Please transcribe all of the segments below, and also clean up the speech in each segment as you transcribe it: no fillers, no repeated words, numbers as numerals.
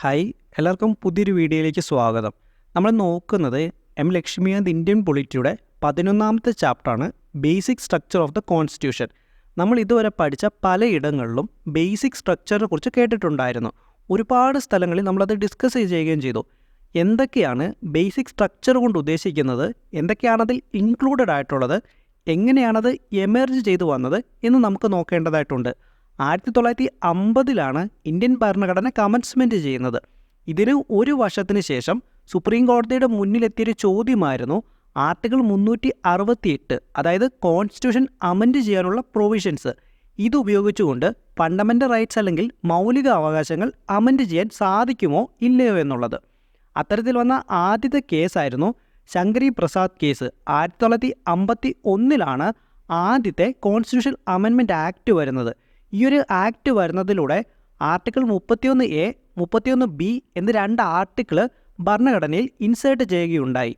Hi എല്ലാവർക്കും പുതിയൊരു വീഡിയോയിലേക്ക് സ്വാഗതം. നമ്മൾ നോക്കുന്നത് ലക്ഷ്മികാന്ത് ഇന്ത്യൻ പൊളിറ്റിയുടെ 11ാമത്തെ ചാപ്റ്ററാണ് basic structure of the constitution. നമ്മൾ ഇതുവരെ പഠിച്ച പലയിടങ്ങളിലും ബേസിക് സ്ട്രക്ചറിനെ കുറിച്ച് കേട്ടിട്ടുണ്ടായിരുന്നു. ഒരുപാട് സ്ഥലങ്ങളിൽ നമ്മളത് ഡിസ്കസ് ചെയ്യുകയും ചെയ്തു. എന്തൊക്കെയാണ് ബേസിക് സ്ട്രക്ചർ കൊണ്ട് ഉദ്ദേശിക്കുന്നത്, എന്തൊക്കെയാണതിൽ ഇൻക്ലൂഡഡ് ആയിട്ടുള്ളത്, എങ്ങനെയാണത് എമർജ് ചെയ്തു വന്നത് എന്ന് നമുക്ക് നോക്കേണ്ടതായിട്ടുണ്ട്. 1950 ഇന്ത്യൻ ഭരണഘടന കമൻസ്മെൻറ്റ് ചെയ്യുന്നത്. ഇതിന് ഒരു വർഷത്തിന് ശേഷം സുപ്രീം കോടതിയുടെ മുന്നിലെത്തിയൊരു ചോദ്യമായിരുന്നു ആർട്ടിക്കിൾ 368, അതായത് കോൺസ്റ്റിറ്റ്യൂഷൻ അമെൻഡ് ചെയ്യാനുള്ള പ്രൊവിഷൻസ്. ഇതുപയോഗിച്ചുകൊണ്ട് ഫണ്ടമെൻ്റൽ റൈറ്റ്സ് അല്ലെങ്കിൽ മൗലിക അവകാശങ്ങൾ അമെൻഡ് ചെയ്യാൻ സാധിക്കുമോ ഇല്ലയോ എന്നുള്ളത്. അത്തരത്തിൽ വന്ന ആദ്യത്തെ കേസായിരുന്നു ശങ്കരി പ്രസാദ് കേസ്. 1951 ആദ്യത്തെ കോൺസ്റ്റിറ്റ്യൂഷൻ അമെൻമെൻറ്റ് ആക്ട് വരുന്നത്. ഈ ഒരു ആക്ട് വരുന്നതിലൂടെ ആർട്ടിക്കിൾ 31A, 31B എന്നീ 2 ആർട്ടിക്കിൾ ഭരണഘടനയിൽ ഇൻസേർട്ട് ചെയ്യുകയുണ്ടായി.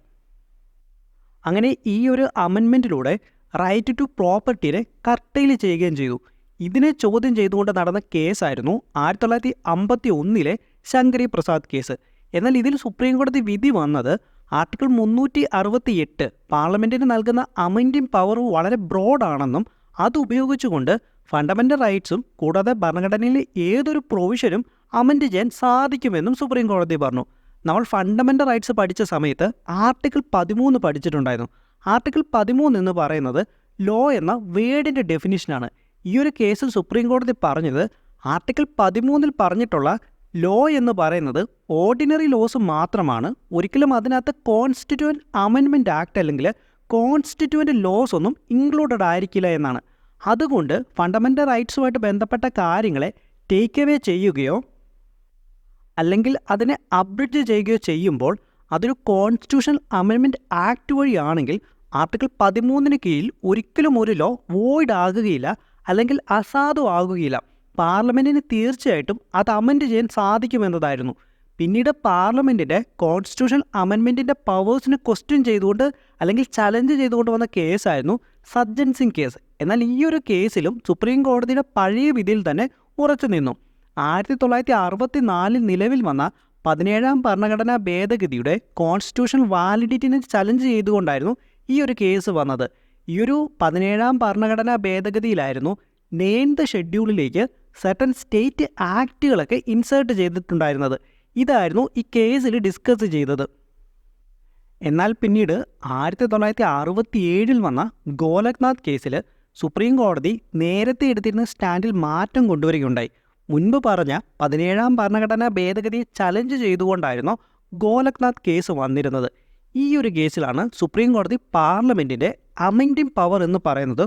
അങ്ങനെ ഈ ഒരു അമെൻമെൻറ്റിലൂടെ റൈറ്റ് ടു പ്രോപ്പർട്ടിയെ കർട്ടൈൽ ചെയ്യുകയും ചെയ്തു. ഇതിനെ ചോദ്യം ചെയ്തുകൊണ്ട് നടന്ന കേസായിരുന്നു 1951 ശങ്കരി പ്രസാദ് കേസ്. എന്നാൽ ഇതിൽ സുപ്രീം കോടതി വിധി വന്നത് ആർട്ടിക്കിൾ 368 പാർലമെൻറ്റിന് നൽകുന്ന അമെൻഡിങ് പവർ വളരെ ബ്രോഡാണെന്നും അതുപയോഗിച്ചുകൊണ്ട് ഫണ്ടമെൻ്റൽ റൈറ്റ്സും കൂടാതെ ഭരണഘടനയിലെ ഏതൊരു പ്രൊവിഷനും അമെൻഡ് ചെയ്യാൻ സാധിക്കുമെന്നും സുപ്രീം കോടതി പറഞ്ഞു. നമ്മൾ ഫണ്ടമെൻ്റൽ റൈറ്റ്സ് പഠിച്ച സമയത്ത് ആർട്ടിക്കിൾ 13 പഠിച്ചിട്ടുണ്ടായിരുന്നു. ആർട്ടിക്കിൾ 13 എന്ന് പറയുന്നത് ലോ എന്ന വേർഡിൻ്റെ ഡെഫിനിഷനാണ്. ഈ ഒരു കേസിൽ സുപ്രീം കോടതി പറഞ്ഞത് ആർട്ടിക്കിൾ 13 പറഞ്ഞിട്ടുള്ള ലോ എന്ന് പറയുന്നത് ഓർഡിനറി ലോസ് മാത്രമാണ്. ഒരിക്കലും അതിനകത്ത് കോൺസ്റ്റിറ്റ്യൂവൻ്റ് അമെൻമെൻറ്റ് ആക്ട് അല്ലെങ്കിൽ കോൺസ്റ്റിറ്റ്യൂവൻ്റ് ലോസ് ഒന്നും ഇൻക്ലൂഡഡ് ആയിരിക്കില്ല എന്നാണ്. അതുകൊണ്ട് ഫണ്ടമെൻ്റൽ റൈറ്റ്സുമായിട്ട് ബന്ധപ്പെട്ട കാര്യങ്ങളെ ടേക്ക് അവേ ചെയ്യുകയോ അല്ലെങ്കിൽ അതിനെ അബ്രിഡ്ജ് ചെയ്യുകയോ ചെയ്യുമ്പോൾ അതൊരു കോൺസ്റ്റിറ്റ്യൂഷണൽ അമെൻമെൻറ്റ് ആക്ട് വഴിയാണെങ്കിൽ ആർട്ടിക്കിൾ 13 കീഴിൽ ഒരിക്കലും ഒരു ലോ വോയിഡ് ആകുകയില്ല അല്ലെങ്കിൽ അസാധുവാകുകയില്ല. പാർലമെൻറ്റിന് തീർച്ചയായിട്ടും അത് അമെൻഡ് ചെയ്യാൻ സാധിക്കുമെന്നതായിരുന്നു. പിന്നീട് പാർലമെൻറ്റിൻ്റെ കോൺസ്റ്റിറ്റ്യൂഷണൽ അമെൻമെൻറ്റിൻ്റെ പവേഴ്സിനെ ക്വസ്റ്റ്യൻ ചെയ്തുകൊണ്ട് അല്ലെങ്കിൽ ചലഞ്ച് ചെയ്തുകൊണ്ട് വന്ന കേസായിരുന്നു സജ്ജൻ സിംഗ് കേസ്. എന്നാൽ ഈ ഒരു കേസിലും സുപ്രീം കോടതിയുടെ പഴയ വിധിയിൽ തന്നെ ഉറച്ചു നിന്നു. 1964 നിലവിൽ വന്ന 17ാം ഭരണഘടനാ ഭേദഗതിയുടെ കോൺസ്റ്റിറ്റ്യൂഷണൽ വാലിഡിറ്റിനെ ചലഞ്ച് ചെയ്തുകൊണ്ടായിരുന്നു ഈ ഒരു കേസ് വന്നത്. ഈ ഒരു 17ാം ഭരണഘടനാ ഭേദഗതിയിലായിരുന്നു 9th ഷെഡ്യൂളിലേക്ക് സർട്ടൻ സ്റ്റേറ്റ് ആക്റ്റുകളൊക്കെ ഇൻസേർട്ട് ചെയ്തിട്ടുണ്ടായിരുന്നത്. ഇതായിരുന്നു ഈ കേസിൽ ഡിസ്കസ് ചെയ്തത്. എന്നാൽ പിന്നീട് 1967 വന്ന ഗോലക്നാഥ് കേസിൽ സുപ്രീം കോടതി നേരത്തെ എടുത്തിരുന്ന സ്റ്റാൻഡിൽ മാറ്റം കൊണ്ടുവരികയുണ്ടായി. മുൻപ് പറഞ്ഞ 17ാം ഭരണഘടനാ ഭേദഗതിയെ ചലഞ്ച് ചെയ്തുകൊണ്ടായിരുന്നു ഗോലക്നാഥ് കേസ് വന്നിരുന്നത്. ഈ ഒരു കേസിലാണ് സുപ്രീം കോടതി പാർലമെൻറ്റിൻ്റെ അമെൻഡിങ് പവർ എന്ന് പറയുന്നത്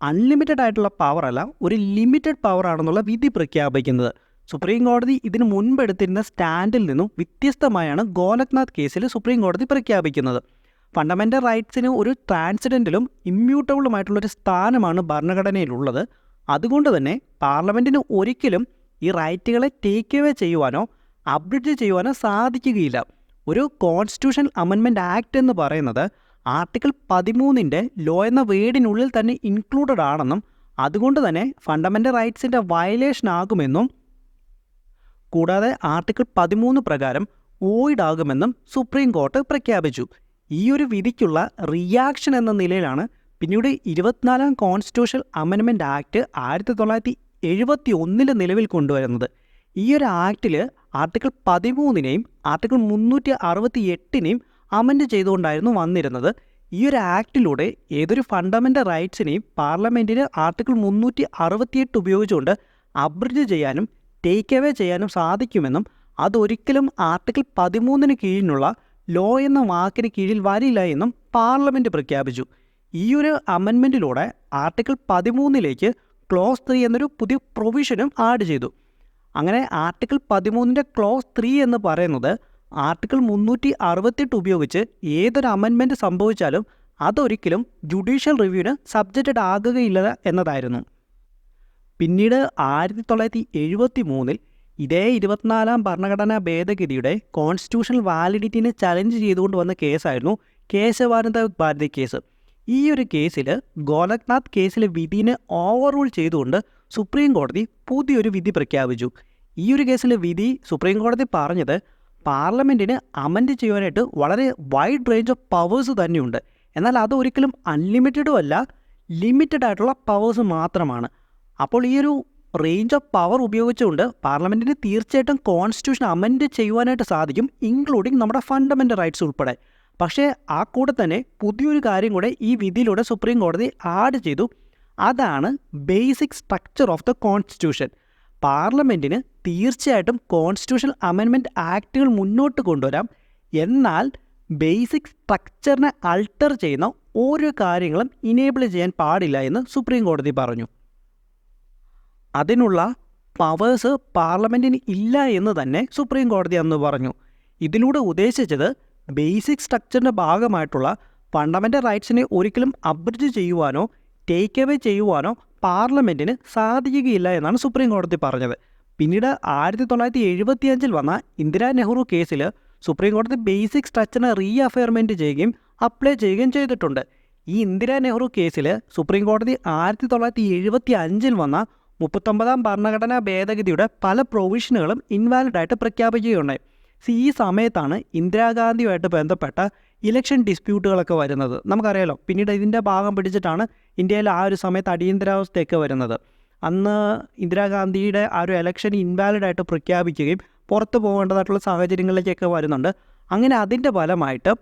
അൺലിമിറ്റഡ് ആയിട്ടുള്ള പവറല്ല, ഒരു ലിമിറ്റഡ് പവർ ആണെന്നുള്ള വിധി പ്രഖ്യാപിക്കുന്നത്. സുപ്രീം കോടതി ഇതിന് മുൻപെടുത്തിരുന്ന സ്റ്റാൻഡിൽ നിന്നും വ്യത്യസ്തമായാണ് ഗോലക്നാഥ് കേസിൽ സുപ്രീം കോടതി പ്രഖ്യാപിക്കുന്നത്. ഫണ്ടമെൻ്റൽ റൈറ്റ്സിന് ഒരു ട്രാൻസിഡൻറ്റിലും ഇമ്മ്യൂട്ടബിളുമായിട്ടുള്ളൊരു സ്ഥാനമാണ് ഭരണഘടനയിലുള്ളത്. അതുകൊണ്ട് തന്നെ പാർലമെൻറ്റിന് ഒരിക്കലും ഈ റൈറ്റുകളെ ടേക്ക് അവേ ചെയ്യുവാനോ അബ്രിഡ്ജ് ചെയ്യുവാനോ സാധിക്കുകയില്ല. ഒരു കോൺസ്റ്റിറ്റ്യൂഷൻ അമെൻമെൻറ്റ് ആക്ട് എന്ന് പറയുന്നത് ആർട്ടിക്കിൾ 13 ലോ എന്ന വേർഡിനുള്ളിൽ തന്നെ ഇൻക്ലൂഡഡ് ആണെന്നും അതുകൊണ്ട് തന്നെ ഫണ്ടമെൻ്റൽ റൈറ്റ്സിൻ്റെ വയലേഷൻ ആകുമെന്നും കൂടാതെ ആർട്ടിക്കിൾ 13 പ്രകാരം വോയിഡ് ആകുമെന്നും സുപ്രീം കോടതി പ്രഖ്യാപിച്ചു. ഈ ഒരു വിധിക്കുള്ള റിയാക്ഷൻ എന്ന നിലയിലാണ് പിന്നീട് 24ാം കോൺസ്റ്റിറ്റ്യൂഷണൽ അമെൻമെൻറ്റ് ആക്ട് 1971 നിലവിൽ കൊണ്ടുവരുന്നത്. ഈ ഒരു ആക്ടിൽ ആർട്ടിക്കിൾ 13 ആർട്ടിക്കിൾ 368 അമെൻഡ് ചെയ്തുകൊണ്ടായിരുന്നു വന്നിരുന്നത്. ഈ ഒരു ആക്ടിലൂടെ ഏതൊരു ഫണ്ടമെൻ്റൽ റൈറ്റ്സിനെയും പാർലമെൻറ്റിന് ആർട്ടിക്കിൾ 368 ഉപയോഗിച്ചുകൊണ്ട് അബ്രിഡ്ജ് ചെയ്യാനും ടേക്ക് അവേ ചെയ്യാനും സാധിക്കുമെന്നും അതൊരിക്കലും ആർട്ടിക്കിൾ 13 കീഴിലുള്ള ലോ എന്ന വാക്കിന് കീഴിൽ വരില്ല എന്നും പാർലമെൻറ്റ് പ്രഖ്യാപിച്ചു. ഈ ഒരു അമെൻമെൻറ്റിലൂടെ ആർട്ടിക്കിൾ 13 ക്ലോസ് 3 എന്നൊരു പുതിയ പ്രൊവിഷനും ആഡ് ചെയ്തു. അങ്ങനെ ആർട്ടിക്കിൾ 13 ക്ലോസ് 3 എന്ന് പറയുന്നത് ആർട്ടിക്കിൾ 368 ഉപയോഗിച്ച് ഏതൊരു അമെൻമെൻറ്റ് സംഭവിച്ചാലും അതൊരിക്കലും ജുഡീഷ്യൽ റിവ്യൂവിന് സബ്ജക്റ്റഡ് ആകുകയില്ല എന്നതായിരുന്നു. പിന്നീട് 1973 ഇതേ 24ാം ഭരണഘടനാ ഭേദഗതിയുടെ കോൺസ്റ്റിറ്റ്യൂഷണൽ വാലിഡിറ്റിനെ ചലഞ്ച് ചെയ്തുകൊണ്ട് വന്ന കേസായിരുന്നു കേശവാനന്ദ ഭാരതി കേസ്. ഈ ഒരു കേസിൽ ഗോലക്നാഥ് കേസിലെ വിധിനെ ഓവർ റൂൾ ചെയ്തുകൊണ്ട് സുപ്രീം കോടതി പുതിയൊരു വിധി പ്രഖ്യാപിച്ചു. ഈ ഒരു കേസിലെ വിധി സുപ്രീം കോടതി പറഞ്ഞത് പാർലമെൻറ്റിന് അമെൻഡ് ചെയ്യുവാനായിട്ട് വളരെ വൈഡ് റേഞ്ച് ഓഫ് പവേഴ്സ് തന്നെയുണ്ട്. എന്നാൽ അത് ഒരിക്കലും അൺലിമിറ്റഡും അല്ല, ലിമിറ്റഡ് ആയിട്ടുള്ള പവേഴ്സ് മാത്രമാണ്. അപ്പോൾ ഈ ഒരു റേഞ്ച് ഓഫ് പവർ ഉപയോഗിച്ചുകൊണ്ട് പാർലമെൻറ്റിന് തീർച്ചയായിട്ടും കോൺസ്റ്റിറ്റ്യൂഷൻ അമെൻഡ് ചെയ്യുവാനായിട്ട് സാധിക്കും, ഇൻക്ലൂഡിങ് നമ്മുടെ ഫണ്ടമെൻ്റൽ റൈറ്റ്സ് ഉൾപ്പെടെ. പക്ഷേ ആ കൂടെ തന്നെ പുതിയൊരു കാര്യം കൂടെ ഈ വിധിയിലൂടെ സുപ്രീം കോടതി ആഡ് ചെയ്തു. അതാണ് basic structure of the constitution. പാർലമെൻറ്റിന് തീർച്ചയായിട്ടും കോൺസ്റ്റിറ്റ്യൂഷണൽ അമെൻമെൻറ്റ് ആക്റ്റുകൾ മുന്നോട്ട് കൊണ്ടുവരാം, എന്നാൽ ബേസിക് സ്ട്രക്ചറിനെ അൾട്ടർ ചെയ്യുന്ന ഓരോ കാര്യങ്ങളും ഇനേബിൾ ചെയ്യാൻ പാടില്ല എന്ന് സുപ്രീം കോടതി പറഞ്ഞു. അതിനുള്ള പവേഴ്സ് പാർലമെൻറ്റിന് ഇല്ല എന്ന് തന്നെ സുപ്രീം കോടതി അന്ന് പറഞ്ഞു. ഇതിലൂടെ ഉദ്ദേശിച്ചത് ബേസിക് സ്ട്രക്ചറിൻ്റെ ഭാഗമായിട്ടുള്ള ഫണ്ടമെൻ്റൽ റൈറ്റ്സിനെ ഒരിക്കലും അബ്രിഡ്ജ് ചെയ്യുവാനോ ടേക്ക് അവേ ചെയ്യുവാനോ പാർലമെൻറ്റിന് സാധിക്കുകയില്ല എന്നാണ് സുപ്രീം കോടതി പറഞ്ഞത്. പിന്നീട് 1975 വന്ന ഇന്ദിരാ നെഹ്റു കേസിൽ സുപ്രീം കോടതി ബേസിക് സ്ട്രക്ചറിനെ റീഅഫയർമെൻറ്റ് ചെയ്യുകയും അപ്ലൈ ചെയ്യുകയും ചെയ്തിട്ടുണ്ട്. ഈ ഇന്ദിരാ നെഹ്റു കേസിൽ സുപ്രീം കോടതി 1975 വന്ന 39ാം ഭരണഘടനാ ഭേദഗതിയുടെ പല പ്രൊവിഷനുകളും ഇൻവാലിഡായിട്ട് പ്രഖ്യാപിക്കുകയുണ്ടായി. ഈ സമയത്താണ് ഇന്ദിരാഗാന്ധിയുമായിട്ട് ബന്ധപ്പെട്ട ഇലക്ഷൻ ഡിസ്പ്യൂട്ടുകളൊക്കെ വരുന്നത്. നമുക്കറിയാലോ, പിന്നീട് ഇതിൻ്റെ ഭാഗം പിടിച്ചിട്ടാണ് ഇന്ത്യയിൽ ആ ഒരു സമയത്ത് അടിയന്തരാവസ്ഥയൊക്കെ വരുന്നത്. അന്ന് ഇന്ദിരാഗാന്ധിയുടെ ആ ഒരു ഇലക്ഷൻ ഇൻവാലിഡായിട്ട് പ്രഖ്യാപിക്കുകയും പുറത്തു പോകേണ്ടതായിട്ടുള്ള സാഹചര്യങ്ങളിലേക്കൊക്കെ വരുന്നുണ്ട്. അങ്ങനെ അതിൻ്റെ ഫലമായിട്ട്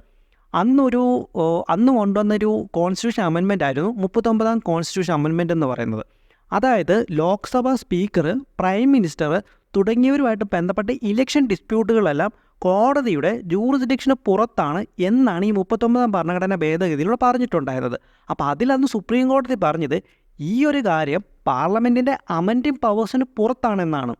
അന്ന് കൊണ്ടുവന്നൊരു കോൺസ്റ്റിറ്റ്യൂഷൻ അമെൻമെൻ്റ് ആയിരുന്നു 39ാം കോൺസ്റ്റിറ്റ്യൂഷൻ അമെൻമെൻറ്റ് എന്ന് പറയുന്നത്. അതായത് ലോക്സഭാ സ്പീക്കർ, പ്രൈം മിനിസ്റ്റർ തുടങ്ങിയവരുമായിട്ട് ബന്ധപ്പെട്ട ഇലക്ഷൻ ഡിസ്പ്യൂട്ടുകളെല്ലാം കോടതിയുടെ ജൂറിസ്ഡിക്ഷന് പുറത്താണ് എന്നാണ് ഈ 39ാം ഭരണഘടനാ ഭേദഗതിയിലൂടെ പറഞ്ഞിട്ടുണ്ടായിരുന്നത്. അപ്പോൾ അതിലന്ന് സുപ്രീം കോടതി പറഞ്ഞത് ഈ ഒരു കാര്യം പാർലമെൻറ്റിൻ്റെ അമെൻഡിങ് പവേഴ്സിന് പുറത്താണെന്നാണ്.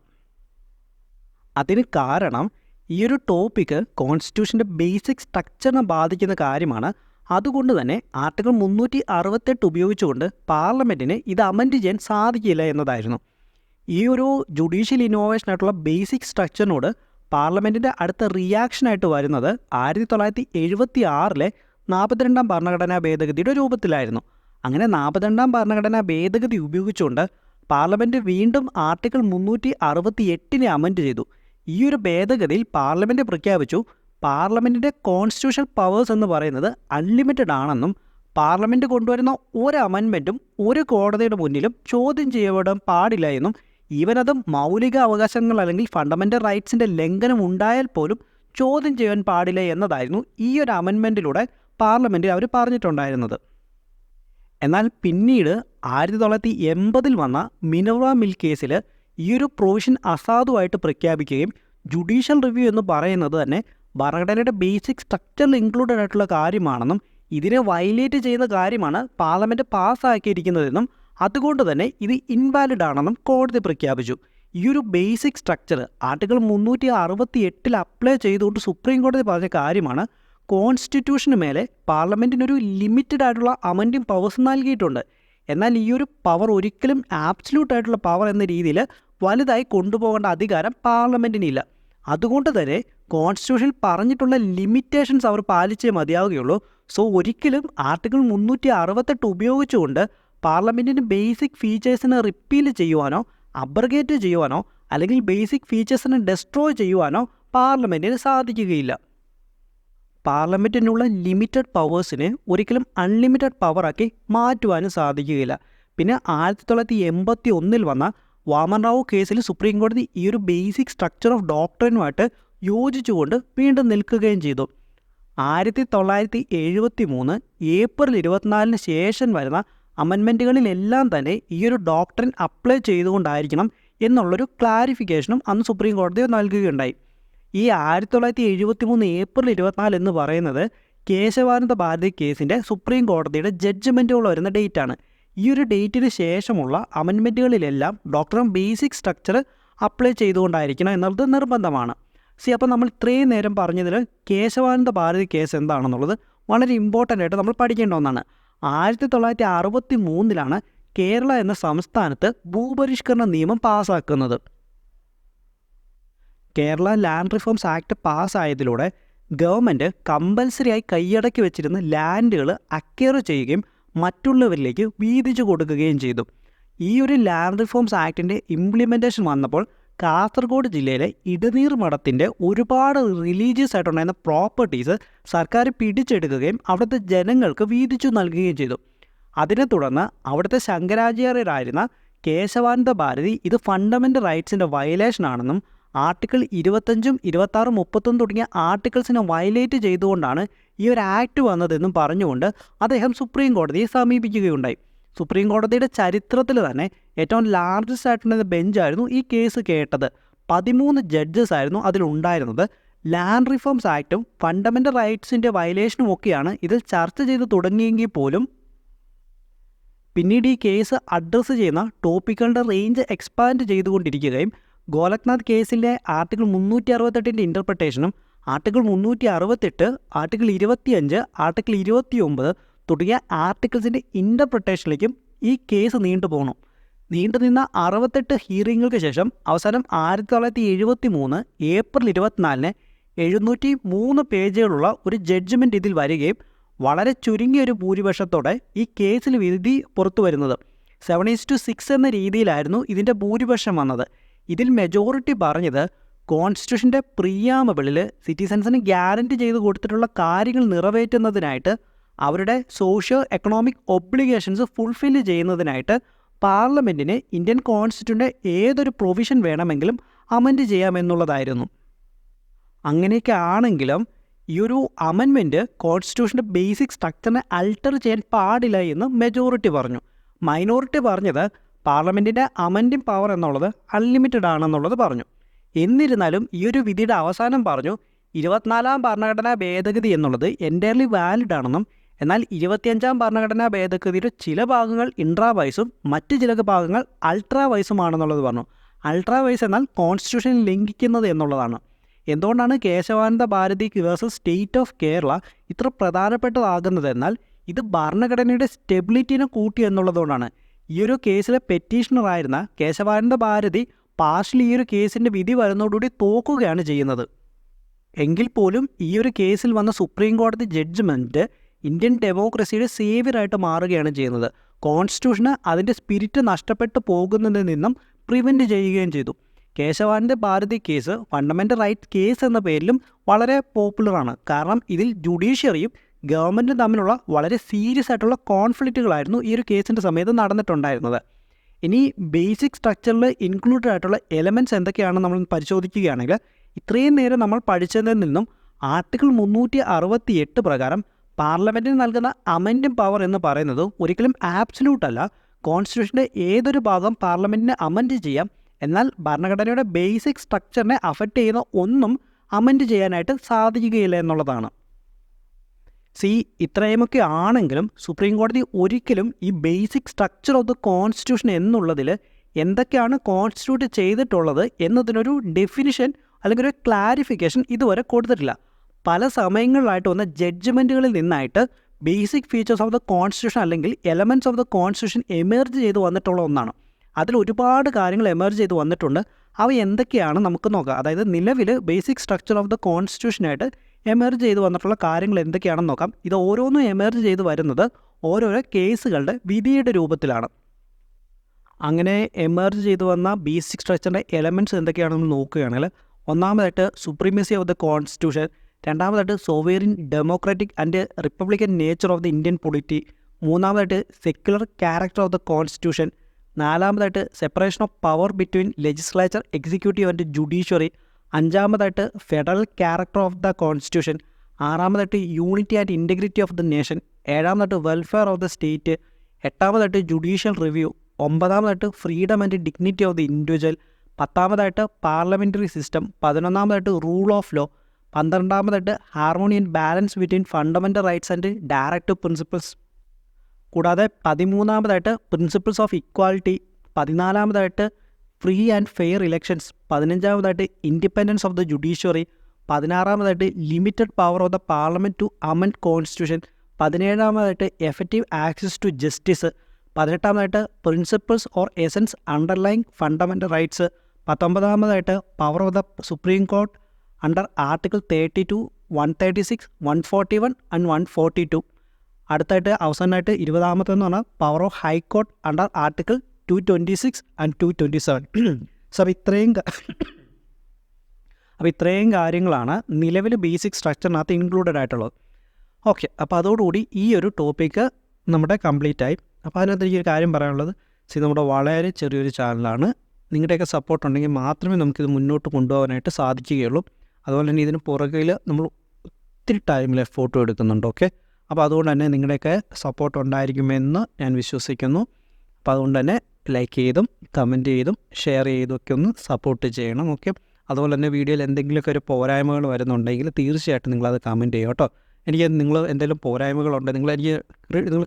അതിന് കാരണം ഈ ഒരു ടോപ്പിക്ക് കോൺസ്റ്റിറ്റ്യൂഷൻ്റെ ബേസിക് സ്ട്രക്ചറിനെ ബാധിക്കുന്ന കാര്യമാണ്. അതുകൊണ്ട് തന്നെ ആർട്ടിക്കിൾ 368 ഉപയോഗിച്ചുകൊണ്ട് പാർലമെൻറ്റിന് ഇത് അമെൻഡ് ചെയ്യാൻ സാധിക്കില്ല എന്നതായിരുന്നു. ഈ ഒരു ജുഡീഷ്യൽ ഇന്നോവേഷനായിട്ടുള്ള ബേസിക് സ്ട്രക്ചറിനോട് പാർലമെൻറ്റിൻ്റെ അടുത്ത റിയാക്ഷനായിട്ട് വരുന്നത് 1976 42ാം ഭരണഘടനാ ഭേദഗതിയുടെ രൂപത്തിലായിരുന്നു. അങ്ങനെ 42ാം ഭരണഘടനാ ഭേദഗതി ഉപയോഗിച്ചുകൊണ്ട് പാർലമെൻറ്റ് വീണ്ടും ആർട്ടിക്കിൾ 368 അമെൻഡ് ചെയ്തു. ഈ ഒരു ഭേദഗതിയിൽ പാർലമെൻറ്റ് പ്രഖ്യാപിച്ചു പാർലമെൻറ്റിൻ്റെ കോൺസ്റ്റിറ്റ്യൂഷണൽ പവേഴ്സ് എന്ന് പറയുന്നത് അൺലിമിറ്റഡ് ആണെന്നും പാർലമെൻറ്റ് കൊണ്ടുവരുന്ന ഒരു അമെൻമെൻറ്റും ഒരു കോടതിയുടെ മുന്നിലും ചോദ്യം ചെയ്യപ്പെടാൻ പാടില്ല എന്നും ഈവൻ അത് മൗലിക അവകാശങ്ങൾ അല്ലെങ്കിൽ ഫണ്ടമെൻ്റൽ റൈറ്റ്സിൻ്റെ ലംഘനം ഉണ്ടായാൽ പോലും ചോദ്യം ചെയ്യാൻ പാടില്ല എന്നതായിരുന്നു ഈ ഒരു അമെൻമെൻറ്റിലൂടെ പാർലമെൻറ്റിൽ അവർ പറഞ്ഞിട്ടുണ്ടായിരുന്നത്. എന്നാൽ പിന്നീട് 1980 വന്ന മിനർവ മിൽ കേസിൽ ഈ ഒരു പ്രൊവിഷൻ അസാധുവായിട്ട് പ്രഖ്യാപിക്കുകയും ജുഡീഷ്യൽ റിവ്യൂ എന്ന് പറയുന്നത് തന്നെ ഭരണഘടനയുടെ ബേസിക് സ്ട്രക്ചറിൽ ഇൻക്ലൂഡഡ് ആയിട്ടുള്ള കാര്യമാണെന്നും ഇതിനെ വയലേറ്റ് ചെയ്യുന്ന കാര്യമാണ് പാർലമെൻറ്റ് പാസ്സാക്കിയിരിക്കുന്നതെന്നും അതുകൊണ്ട് തന്നെ ഇത് ഇൻവാലിഡ് ആണെന്നും കോടതി പ്രഖ്യാപിച്ചു. ഈ ഒരു ബേസിക് സ്ട്രക്ചർ ആർട്ടിക്കിൾ 368 അപ്ലൈ ചെയ്തുകൊണ്ട് സുപ്രീം കോടതി പറഞ്ഞ കാര്യമാണ് കോൺസ്റ്റിറ്റ്യൂഷന് മേലെ പാർലമെൻറ്റിനൊരു ലിമിറ്റഡ് ആയിട്ടുള്ള അമെൻഡിങ് പവേഴ്സ് നൽകിയിട്ടുണ്ട്. എന്നാൽ ഈ ഒരു പവർ ഒരിക്കലും ആബ്സല്യൂട്ട് ആയിട്ടുള്ള പവർ എന്ന രീതിയിൽ വലുതായി കൊണ്ടുപോകേണ്ട അധികാരം പാർലമെൻറ്റിനില്ല. അതുകൊണ്ട് തന്നെ കോൺസ്റ്റിറ്റ്യൂഷനിൽ പറഞ്ഞിട്ടുള്ള ലിമിറ്റേഷൻസ് അവർ പാലിച്ചേ മതിയാവുകയുള്ളൂ. സോ ഒരിക്കലും ആർട്ടിക്കിൾ 368 ഉപയോഗിച്ചുകൊണ്ട് പാർലമെൻറ്റിന് ബേസിക് ഫീച്ചേഴ്സിനെ റിപ്പീൽ ചെയ്യുവാനോ അബ്രഗേറ്റ് ചെയ്യുവാനോ അല്ലെങ്കിൽ ബേസിക് ഫീച്ചേഴ്സിനെ ഡെസ്ട്രോയ് ചെയ്യുവാനോ പാർലമെൻറ്റിന് സാധിക്കുകയില്ല. പാർലമെൻറ്റിനുള്ള ലിമിറ്റഡ് പവേഴ്സിനെ ഒരിക്കലും അൺലിമിറ്റഡ് പവറാക്കി മാറ്റുവാനും സാധിക്കുകയില്ല. പിന്നെ 1981 വന്ന വാമൻ റാവു കേസിൽ സുപ്രീം കോടതി ഈ ഒരു ബേസിക് സ്ട്രക്ചർ ഓഫ് ഡോക്ട്രിനുമായിട്ട് യോജിച്ചുകൊണ്ട് വീണ്ടും നിൽക്കുകയും ചെയ്തു. 1973 ഏപ്രിൽ 24 ശേഷം വരുന്ന അമെൻമെൻറ്റുകളിലെല്ലാം തന്നെ ഈ ഒരു ഡോക്ട്രിൻ അപ്ലൈ ചെയ്തുകൊണ്ടായിരിക്കണം എന്നുള്ളൊരു ക്ലാരിഫിക്കേഷനും അന്ന് സുപ്രീം കോടതി നൽകുകയുണ്ടായി. ഈ 1973 ഏപ്രിൽ 24 എന്ന് പറയുന്നത് കേശവാനന്ദ ഭാരതി കേസിൻ്റെ സുപ്രീം കോടതിയുടെ ജഡ്ജ്മെൻറ്റുകൾ വരുന്ന ഡേറ്റാണ്. ഈ ഒരു ഡേറ്റിന് ശേഷമുള്ള അമെൻമെൻറ്റുകളിലെല്ലാം ഡോക്ട്രിൻ ബേസിക് സ്ട്രക്ചർ അപ്ലൈ ചെയ്തുകൊണ്ടായിരിക്കണം എന്നുള്ളത് നിർബന്ധമാണ്. അപ്പോൾ നമ്മൾ ഇത്രയും നേരം പറഞ്ഞതിൽ കേശവാനന്ദ ഭാരതി കേസ് എന്താണെന്നുള്ളത് വളരെ ഇമ്പോർട്ടൻ്റ് ആയിട്ട് നമ്മൾ പഠിക്കേണ്ട ഒന്നാണ്. 1963 കേരള എന്ന സംസ്ഥാനത്ത് ഭൂപരിഷ്കരണ നിയമം പാസ്സാക്കുന്നത്. കേരള ലാൻഡ് റിഫോംസ് ആക്ട് പാസ്സായതിലൂടെ ഗവൺമെൻറ് കമ്പൽസറിയായി കൈയടക്കി വെച്ചിരുന്ന ലാൻഡുകൾ അക്വയർ ചെയ്യുകയും മറ്റുള്ളവരിലേക്ക് വീതിച്ചു കൊടുക്കുകയും ചെയ്തു. ഈ ഒരു ലാൻഡ് റിഫോംസ് ആക്ടിൻ്റെ ഇംപ്ലിമെൻറ്റേഷൻ വന്നപ്പോൾ കാസർഗോഡ് ജില്ലയിലെ ഇടനീർ മഠത്തിൻ്റെ ഒരുപാട് റിലീജിയസ് ആയിട്ടുണ്ടായിരുന്ന പ്രോപ്പർട്ടീസ് സർക്കാർ പിടിച്ചെടുക്കുകയും അവിടുത്തെ ജനങ്ങൾക്ക് വീതിച്ചു നൽകുകയും ചെയ്തു. അതിനെ തുടർന്ന് അവിടുത്തെ ശങ്കരാചാര്യരായിരുന്ന കേശവാനന്ദ ഭാരതി ഇത് ഫണ്ടമെൻ്റൽ റൈറ്റ്സിൻ്റെ വയലേഷൻ ആണെന്നും ആർട്ടിക്കിൾ 25, 26, 31 തുടങ്ങിയ ആർട്ടിക്കിൾസിനെ വയലേറ്റ് ചെയ്തുകൊണ്ടാണ് ഈ ഒരു ആക്ട് വന്നതെന്നും പറഞ്ഞുകൊണ്ട് അദ്ദേഹം സുപ്രീം കോടതിയെ സമീപിക്കുകയുണ്ടായി. സുപ്രീം കോടതിയുടെ ചരിത്രത്തിൽ തന്നെ ഏറ്റവും ലാർജസ്റ്റ് ആയിട്ടുള്ള ബെഞ്ചായിരുന്നു ഈ കേസ് കേട്ടത്. 13 ജഡ്ജസ് ആയിരുന്നു അതിലുണ്ടായിരുന്നത്. ലാൻഡ് റിഫോംസ് ആക്റ്റും ഫണ്ടമെൻ്റൽ റൈറ്റ്സിൻ്റെ വയലേഷനും ഒക്കെയാണ് ഇതിൽ ചർച്ച ചെയ്ത് തുടങ്ങിയെങ്കിൽ പോലും പിന്നീട് ഈ കേസ് അഡ്രസ്സ് ചെയ്യുന്ന ടോപ്പിക്കുകളുടെ റേഞ്ച് എക്സ്പാൻഡ് ചെയ്തുകൊണ്ടിരിക്കുകയും ഗോലക്നാഥ് കേസിലെ ആർട്ടിക്കിൾ 368 ഇൻ്റർപ്രിട്ടേഷനും ആർട്ടിക്കിൾ 368, ആർട്ടിക്കിൾ 25, ആർട്ടിക്കിൾ 29 തുടങ്ങിയ ആർട്ടിക്കിൾസിൻ്റെ ഇൻ്റർപ്രിട്ടേഷനിലേക്കും ഈ കേസ് നീണ്ടുപോകണം. നീണ്ടുനിന്ന 68 ഹിയറിങ്ങുകൾക്ക് ശേഷം അവസാനം 1973 ഏപ്രിൽ 24 703 പേജുകളുള്ള ഒരു ജഡ്ജ്മെൻറ്റ് ഇതിൽ വരികയും വളരെ ചുരുങ്ങിയൊരു ഭൂരിപക്ഷത്തോടെ ഈ കേസിൽ വിധി പുറത്തു വരുന്നത്. 7:6 എന്ന രീതിയിലായിരുന്നു ഇതിൻ്റെ ഭൂരിപക്ഷം വന്നത്. ഇതിൽ മെജോറിറ്റി പറഞ്ഞത് കോൺസ്റ്റിറ്റ്യൂഷൻ്റെ പ്രിയാമബിളിൽ സിറ്റിസൺസിന് ഗ്യാരണ്ടി ചെയ്ത് കൊടുത്തിട്ടുള്ള കാര്യങ്ങൾ നിറവേറ്റുന്നതിനായിട്ട് അവരുടെ സോഷ്യോ എക്കണോമിക് ഒബ്ലിഗേഷൻസ് ഫുൾഫിൽ ചെയ്യുന്നതിനായിട്ട് പാർലമെൻറ്റിന് ഇന്ത്യൻ കോൺസ്റ്റിറ്റ്യൂഷൻ്റെ ഏതൊരു പ്രൊവിഷൻ വേണമെങ്കിലും അമെൻഡ് ചെയ്യാമെന്നുള്ളതായിരുന്നു. അങ്ങനെയൊക്കെ ആണെങ്കിലും ഈ ഒരു അമെൻമെൻറ്റ് കോൺസ്റ്റിറ്റ്യൂഷൻ്റെ ബേസിക് സ്ട്രക്ചറിനെ അൾട്ടർ ചെയ്യാൻ പാടില്ല എന്ന് മെജോറിറ്റി പറഞ്ഞു. മൈനോറിറ്റി പറഞ്ഞത് പാർലമെൻറ്റിൻ്റെ അമെൻഡിങ് പവർ എന്നുള്ളത് അൺലിമിറ്റഡ് ആണെന്നുള്ളത് പറഞ്ഞു. എന്നിരുന്നാലും ഈ ഒരു വിധിയുടെ അവസാനം പറഞ്ഞു 24ാം ഭരണഘടനാ ഭേദഗതി എന്നുള്ളത് എൻറ്റയർലി വാലിഡ് ആണെന്നും എന്നാൽ 25ാം ഭരണഘടനാ ഭേദഗതിയുടെ ചില ഭാഗങ്ങൾ ഇൻട്രാവൈസും മറ്റ് ചില ഭാഗങ്ങൾ അൾട്രാവൈസുമാണെന്നുള്ളത് പറഞ്ഞു. അൾട്രാവൈസ് എന്നാൽ കോൺസ്റ്റിറ്റ്യൂഷൻ ലംഘിക്കുന്നത് എന്നുള്ളതാണ്. എന്തുകൊണ്ടാണ് Keshavananda Bharati versus state of Kerala ഇത്ര പ്രധാനപ്പെട്ടതാകുന്നതെന്നാൽ ഇത് ഭരണഘടനയുടെ സ്റ്റെബിലിറ്റിനെ കൂട്ടി എന്നുള്ളതുകൊണ്ടാണ്. ഈ ഒരു കേസിലെ പെറ്റീഷണറായിരുന്ന കേശവാനന്ദ ഭാരതി പാർഷ്യലി ഈ ഒരു കേസിൻ്റെ വിധി വരുന്നതോടുകൂടി തോക്കുകയാണ് ചെയ്യുന്നത്. എങ്കിൽ പോലും ഈ ഒരു കേസിൽ വന്ന സുപ്രീം കോടതി ജഡ്ജ്മെൻറ്റ് ഇന്ത്യൻ ഡെമോക്രസിയുടെ സേവിയറായിട്ട് മാറുകയാണ് ചെയ്യുന്നത്. കോൺസ്റ്റിറ്റ്യൂഷന് അതിൻ്റെ സ്പിരിറ്റ് നഷ്ടപ്പെട്ടു പോകുന്നതിൽ നിന്നും പ്രിവെൻറ്റ് ചെയ്യുകയും ചെയ്തു. Keshavananda Bharati case fundamental right case എന്ന പേരിലും വളരെ പോപ്പുലറാണ്. കാരണം ഇതിൽ ജുഡീഷ്യറിയും ഗവൺമെൻറ്റും തമ്മിലുള്ള വളരെ സീരിയസ് ആയിട്ടുള്ള കോൺഫ്ലിക്റ്റുകളായിരുന്നു ഈ ഒരു കേസിൻ്റെ സമയത്ത് നടന്നിട്ടുണ്ടായിരുന്നത്. ഇനി ബേസിക് സ്ട്രക്ചറിൽ ഇൻക്ലൂഡഡ് ആയിട്ടുള്ള എലമെൻറ്റ്സ് എന്തൊക്കെയാണെന്ന് നമ്മൾ പരിശോധിക്കുകയാണെങ്കിൽ ഇത്രയും നേരം നമ്മൾ പഠിച്ചതിൽ നിന്നും ആർട്ടിക്കിൾ 368 പ്രകാരം പാർലമെൻറ്റിന് നൽകുന്ന അമെൻഡിങ് പവർ എന്ന് പറയുന്നത് ഒരിക്കലും ആബ്സല്യൂട്ട് അല്ല. കോൺസ്റ്റിറ്റ്യൂഷൻ്റെ ഏതൊരു ഭാഗം പാർലമെൻറ്റിന് അമെൻഡ് ചെയ്യാം, എന്നാൽ ഭരണഘടനയുടെ ബേസിക് സ്ട്രക്ചറിനെ അഫക്റ്റ് ചെയ്യുന്ന ഒന്നും അമെൻഡ് ചെയ്യാനായിട്ട് സാധിക്കുകയില്ല എന്നുള്ളതാണ്. ഇത്രയുമൊക്കെ ആണെങ്കിലും സുപ്രീം കോടതി ഒരിക്കലും ഈ basic structure of the constitution എന്നുള്ളതിൽ എന്തൊക്കെയാണ് കോൺസ്റ്റിറ്റ്യൂട്ട് ചെയ്തിട്ടുള്ളത് എന്നതിനൊരു ഡെഫിനിഷൻ അല്ലെങ്കിൽ ഒരു ക്ലാരിഫിക്കേഷൻ ഇതുവരെ കൊടുത്തിട്ടില്ല. പല സമയങ്ങളിലായിട്ട് വന്ന ജഡ്ജ്മെൻറ്റുകളിൽ നിന്നായിട്ട് basic features of the constitution അല്ലെങ്കിൽ elements of the constitution emerge ചെയ്ത് വന്നിട്ടുള്ള ഒന്നാണ്. അതിൽ ഒരുപാട് കാര്യങ്ങൾ എമേർജ് ചെയ്ത് വന്നിട്ടുണ്ട്. അവ എന്തൊക്കെയാണ് നമുക്ക് നോക്കാം. അതായത് നിലവിൽ ബേസിക് സ്ട്രക്ചർ ഓഫ് ദ കോൺസ്റ്റിറ്റ്യൂഷനായിട്ട് എമേർജ് ചെയ്ത് വന്നിട്ടുള്ള കാര്യങ്ങൾ എന്തൊക്കെയാണെന്ന് നോക്കാം. ഇത് ഓരോന്നും എമേർജ് ചെയ്ത് വരുന്നത് ഓരോരോ കേസുകളുടെ വിധിയുടെ രൂപത്തിലാണ്. അങ്ങനെ എമേർജ് ചെയ്ത് വന്ന ബേസിക് സ്ട്രക്ചറിൻ്റെ എലമെൻറ്റ്സ് എന്തൊക്കെയാണെന്ന് നോക്കുകയാണെങ്കിൽ ഒന്നാമതായിട്ട് സുപ്രീമസി ഓഫ് ദ കോൺസ്റ്റിറ്റ്യൂഷൻ, രണ്ടാമതായിട്ട് sovereign democratic and republican nature of the Indian polity, മൂന്നാമതായിട്ട് secular character of the constitution, നാലാമതായിട്ട് separation of power between legislature, executive and judiciary, അഞ്ചാമതായിട്ട് federal character of the constitution, ആറാമതായിട്ട് unity and integrity of the nation, ഏഴാമതായിട്ട് welfare of the state, എട്ടാമതായിട്ട് judicial review, ഒമ്പതാമതായിട്ട് freedom and dignity of the individual, പത്താമതായിട്ട് parliamentary system, പതിനൊന്നാമതായിട്ട് rule of law, പന്ത്രണ്ടാമതായിട്ട് harmony and balance between fundamental rights and directive principles, കൂടാതെ 13ാമതായിട്ട് principles of equality, 14ാമതായിട്ട് free and fair elections, 15ാമതായിട്ട് independence of the judiciary, 16ാമതായിട്ട് limited power of the parliament to amend constitution, 17ാമതായിട്ട് effective access to justice, 18ാമതായിട്ട് principles or essence underlying fundamental rights, 19ാമതായിട്ട് power of the supreme court under article 32, 136, 141 and 142. അടുത്തായിട്ട് അവസാനമായിട്ട് 20ാമത്തെന്ന് പറഞ്ഞാൽ power of high court under article 226 and 227. So അപ്പോൾ ഇത്രയും കാര്യങ്ങളാണ് നിലവിൽ ബേസിക് സ്ട്രക്ചറിനകത്ത് ഇൻക്ലൂഡഡ് ആയിട്ടുള്ളത്. ഓക്കെ, അപ്പോൾ അതോടുകൂടി ഈ ഒരു ടോപ്പിക്ക് നമ്മുടെ കംപ്ലീറ്റ് ആയി. അപ്പോൾ അതിനകത്ത് എനിക്കൊരു കാര്യം പറയാനുള്ളത്, നമ്മുടെ വളരെ ചെറിയൊരു ചാനലാണ്. നിങ്ങളുടെയൊക്കെ സപ്പോർട്ട് ഉണ്ടെങ്കിൽ മാത്രമേ നമുക്കിത് മുന്നോട്ട് കൊണ്ടുപോകാനായിട്ട് സാധിക്കുകയുള്ളൂ. അതുപോലെ തന്നെ ഇതിന് പുറകിൽ നമ്മൾ ഒത്തിരി ടൈമിൽ എഫോർട്ടും എടുക്കുന്നുണ്ട്. ഓക്കെ, അപ്പോൾ അതുകൊണ്ട് തന്നെ നിങ്ങളുടെയൊക്കെ സപ്പോർട്ട് ഉണ്ടായിരിക്കുമെന്ന് ഞാൻ വിശ്വസിക്കുന്നു. അപ്പോൾ അതുകൊണ്ട് തന്നെ ലൈക്ക് ചെയ്തും കമൻറ്റ് ചെയ്തും ഷെയർ ചെയ്തും ഒക്കെ ഒന്ന് സപ്പോർട്ട് ചെയ്യണം. ഓക്കെ, അതുപോലെ തന്നെ വീഡിയോയിൽ എന്തെങ്കിലുമൊക്കെ ഒരു പോരായ്മകൾ വരുന്നുണ്ടെങ്കിൽ തീർച്ചയായിട്ടും നിങ്ങളത് കമൻറ്റ് ചെയ്യും കേട്ടോ. എനിക്ക് നിങ്ങൾ എന്തെങ്കിലും പോരായ്മകളുണ്ട്, നിങ്ങൾ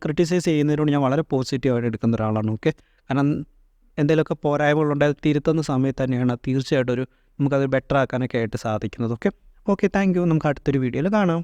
ക്രിട്ടിസൈസ് ചെയ്യുന്നതിനോട് ഞാൻ വളരെ പോസിറ്റീവായിട്ട് എടുക്കുന്ന ഒരാളാണ്. ഓക്കെ, കാരണം എന്തെങ്കിലുമൊക്കെ പോരായ്മകളുണ്ട് അത് തിരുത്തുന്ന സമയത്ത് തന്നെയാണ് തീർച്ചയായിട്ടും നമുക്കത് ബെറ്റർ ആക്കാനൊക്കെ ആയിട്ട് സാധിക്കുന്നത്. Okay, thank you. നമുക്ക് അടുത്തൊരു വീഡിയോയിൽ കാണാം.